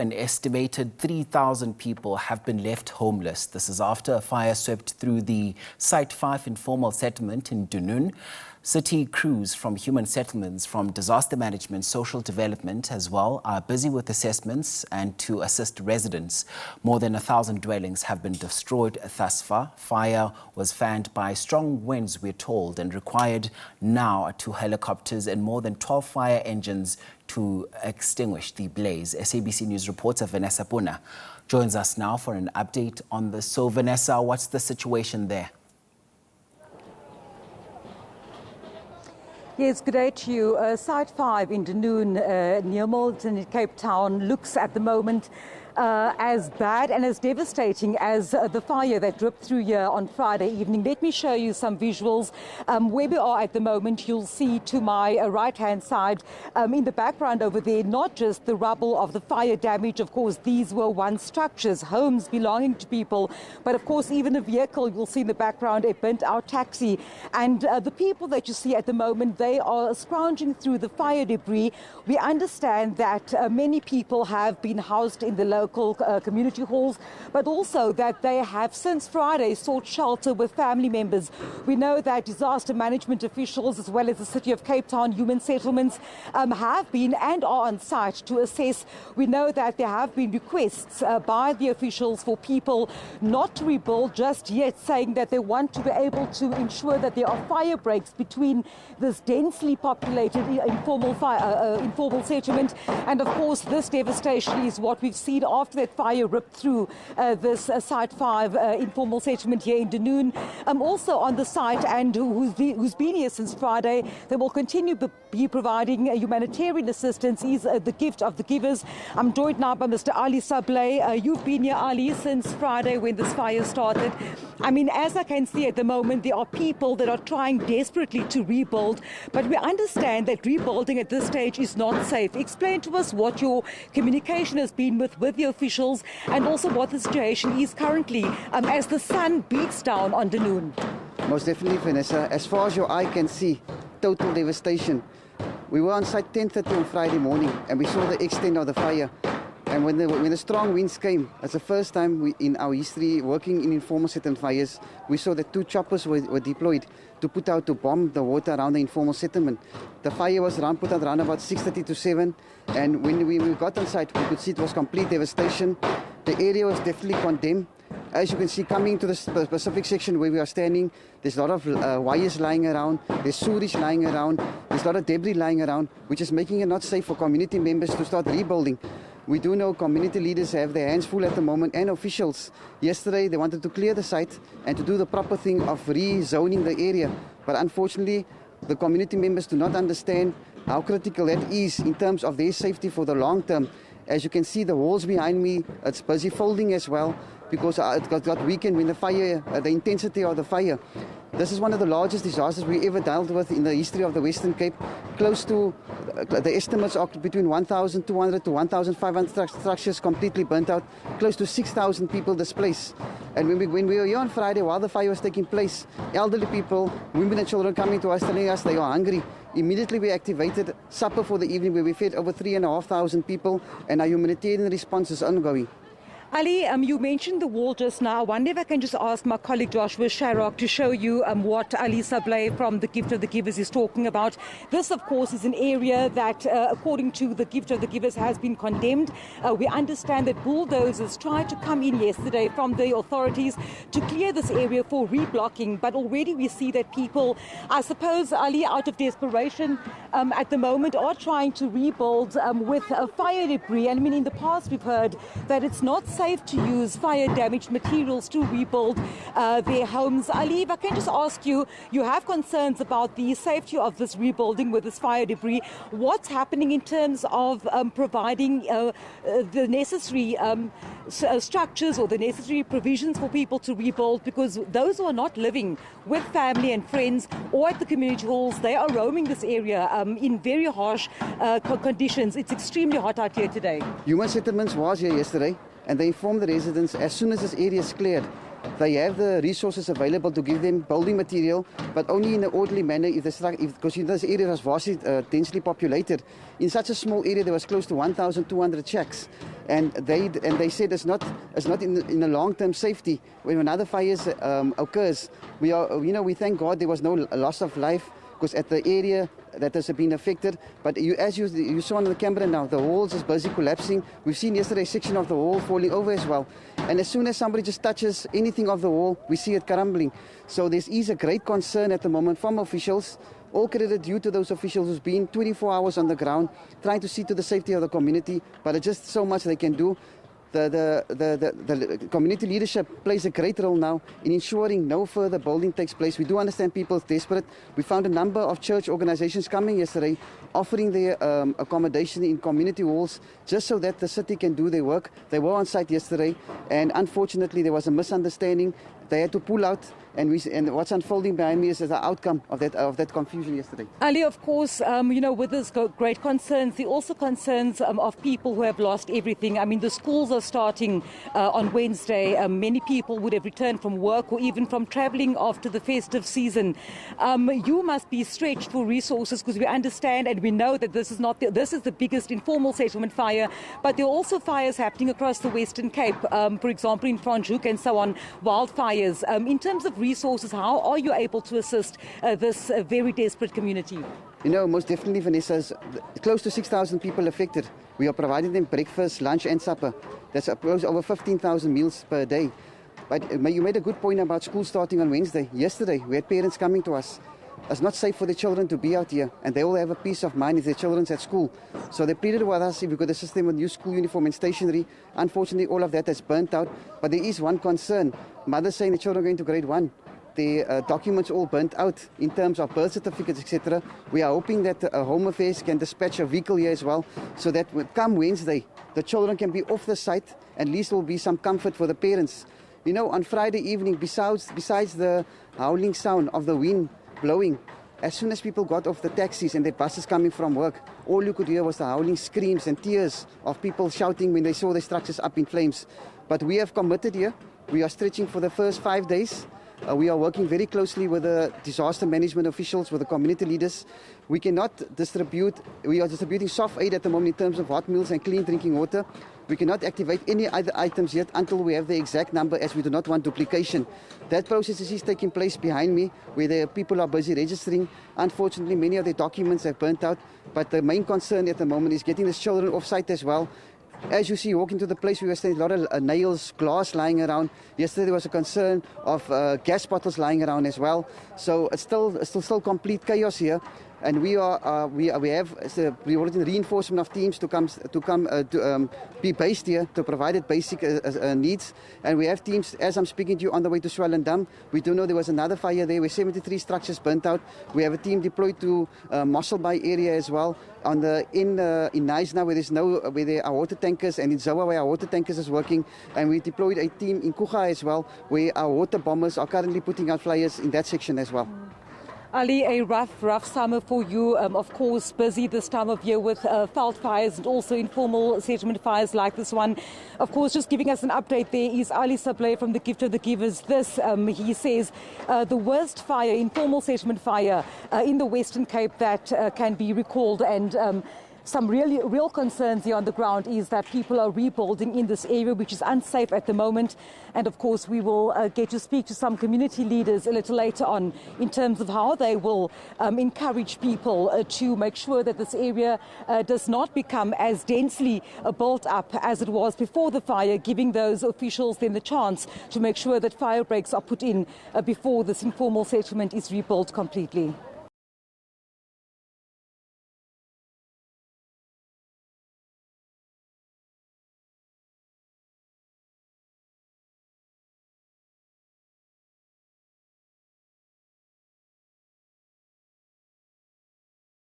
An estimated 3,000 people have been left homeless. This is after a fire swept through the Site 5 Informal Settlement in Dunoon. City crews from Human Settlements, from Disaster Management, Social Development as well, are busy with assessments and to assist residents. More than 1,000 dwellings have been destroyed thus far. Fire was fanned by strong winds, we're told, and required now 2 helicopters and more than 12 fire engines to extinguish the blaze. SABC News reporter Vanessa Poonah joins us now for an update on this. So Vanessa, what's the situation there? Yes, good day to you. Site 5 in Dunoon, near Milton in Cape Town, looks at the moment as bad and as devastating as the fire that ripped through here on Friday evening. Let me show you some visuals. Where we are at the moment, you'll see to my right-hand side, in the background over there, not just the rubble of the fire damage. Of course, these were once structures, homes belonging to people. But of course, even a vehicle, you'll see in the background, a burnt-out taxi. And the people that you see at the moment, they are scrounging through the fire debris. We understand that many people have been housed in the local community halls, but also that they have since Friday sought shelter with family members. We know that disaster management officials, as well as the City of Cape Town Human Settlements, have been and are on site to assess. We know that there have been requests by the officials for people not to rebuild just yet, saying that they want to be able to ensure that there are fire breaks between this densely populated informal settlement. And of course, this devastation is what we've seen after that fire ripped through this Site 5 Informal Settlement here in Dunoon. Also on the site, and who's been here since Friday, they will continue to be providing humanitarian assistance. Is the gift of the givers. I'm joined now by Mr. Ali Sablé. You've been here, Ali, since Friday when this fire started. I mean, as I can see at the moment, there are people that are trying desperately to rebuild, but we understand that rebuilding at this stage is not safe. Explain to us what your communication has been with the officials, and also what the situation is currently as the sun beats down on Dunoon. Most definitely, Vanessa. As far as your eye can see, total devastation. We were on site 10:30 on Friday morning, and we saw the extent of the fire. And when the strong winds came, it's the first time in our history working in informal settlement fires, we saw that 2 choppers were deployed to bomb the water around the informal settlement. The fire was put out around about 6:30 to 7, and when we got on site, we could see it was complete devastation. The area was definitely condemned. As you can see, coming to the specific section where we are standing, there's a lot of wires lying around, there's sewage lying around, there's a lot of debris lying around, which is making it not safe for community members to start rebuilding. We do know community leaders have their hands full at the moment, and officials. Yesterday, they wanted to clear the site and to do the proper thing of rezoning the area. But unfortunately, the community members do not understand how critical that is in terms of their safety for the long term. As you can see, the walls behind me, it's busy folding as well, because it got weakened when the intensity of the fire. This is one of the largest disasters we ever dealt with in the history of the Western Cape. Close to, the estimates are between 1,200 to 1,500 structures completely burnt out, close to 6,000 people displaced. And when we were here on Friday, while the fire was taking place, elderly people, women and children coming to us telling us they are hungry. Immediately we activated supper for the evening, where we fed over 3,500 people, and our humanitarian response is ongoing. Ali, you mentioned the wall just now. I wonder if I can just ask my colleague Joshua Sharrock to show you what Ali Sablé from the Gift of the Givers is talking about. This, of course, is an area that, according to the Gift of the Givers, has been condemned. We understand that bulldozers tried to come in yesterday from the authorities to clear this area for reblocking, but already we see that people, I suppose, Ali, out of desperation at the moment, are trying to rebuild with fire debris. And I mean, in the past we've heard that it's not safe to use fire-damaged materials to rebuild their homes. Ali, if I can just ask you, you have concerns about the safety of this rebuilding with this fire debris. What's happening in terms of providing the necessary structures or the necessary provisions for people to rebuild? Because those who are not living with family and friends or at the community halls, they are roaming this area in very harsh conditions. It's extremely hot out here today. Human Settlements was here yesterday, and they informed the residents as soon as this area is cleared, They have the resources available to give them building material, but only in an orderly manner because this area was vastly densely populated. In such a small area, there was close to 1,200 shacks. And they said it's not in a long-term safety. When another fire occurs, we thank God there was no loss of life, because at the area that has been affected. But as you saw on the camera now, the walls is busy collapsing. We've seen yesterday a section of the wall falling over as well. And as soon as somebody just touches anything of the wall, we see it crumbling. So there is a great concern at the moment from officials. All credit due to those officials who's been 24 hours on the ground, trying to see to the safety of the community, but it's just so much they can do. The community leadership plays a great role now in ensuring no further building takes place. We do understand people are desperate. We found a number of church organizations coming yesterday, offering their accommodation in community halls, just so that the city can do their work. They were on site yesterday, and unfortunately there was a misunderstanding. They had to pull out, and what's unfolding behind me is the outcome of that confusion yesterday. Ali, of course, with this great concerns, there are also concerns of people who have lost everything. I mean, the schools are starting on Wednesday. Many people would have returned from work or even from travelling after the festive season. You must be stretched for resources, because we understand and we know that this is the biggest informal settlement fire, but there are also fires happening across the Western Cape, for example, in Franschhoek and so on, wildfires. In terms of resources, how are you able to assist this very desperate community? Most definitely, Vanessa, close to 6,000 people affected. We are providing them breakfast, lunch and supper. That's close over 15,000 meals per day. But you made a good point about school starting on Wednesday. Yesterday, we had parents coming to us. It's not safe for the children to be out here, and they all have a peace of mind if their children's at school. So they pleaded with us if we could assist them with new school uniform and stationery. Unfortunately, all of that has burnt out. But there is one concern. Mothers saying the children are going to grade 1. The documents all burnt out in terms of birth certificates, etc. We are hoping that Home Affairs can dispatch a vehicle here as well, so that come Wednesday, the children can be off the site, and at least there will be some comfort for the parents. On Friday evening, besides the howling sound of the wind blowing, as soon as people got off the taxis and their buses coming from work, all you could hear was the howling screams and tears of people shouting when they saw the structures up in flames. But we have committed here. We are stretching for the first 5 days. We are working very closely with the disaster management officials, with the community leaders. We are distributing soft aid at the moment in terms of hot meals and clean drinking water. We cannot activate any other items yet until we have the exact number, as we do not want duplication. That process is taking place behind me, where the people are busy registering. Unfortunately, many of the documents have burnt out, but the main concern at the moment is getting the children off site as well. As you see, walking to the place, we were seeing a lot of nails, glass lying around. Yesterday there was a concern of gas bottles lying around as well. So it's still complete chaos here. And we have reinforcement of teams to be based here to provide basic needs. And we have teams, as I'm speaking to you, on the way to Swellendam. We do know there was another fire there where 73 structures burnt out. We have a team deployed to Mosselbaai area as well. In Nyasna, where there are water tankers, and in Zawa, where our water tankers is working. And we deployed a team in Kucha as well, where our water bombers are currently putting out flyers in that section as well. Ali, a rough summer for you. Of course, busy this time of year with veld fires and also informal settlement fires like this one. Of course, just giving us an update there is Ali Sablé from the Gift of the Givers. He says, the worst fire, informal settlement fire in the Western Cape that can be recalled, and some real concerns here on the ground is that people are rebuilding in this area, which is unsafe at the moment. And of course, we will get to speak to some community leaders a little later on in terms of how they will encourage people to make sure that this area does not become as densely built up as it was before the fire, giving those officials then the chance to make sure that fire breaks are put in before this informal settlement is rebuilt completely.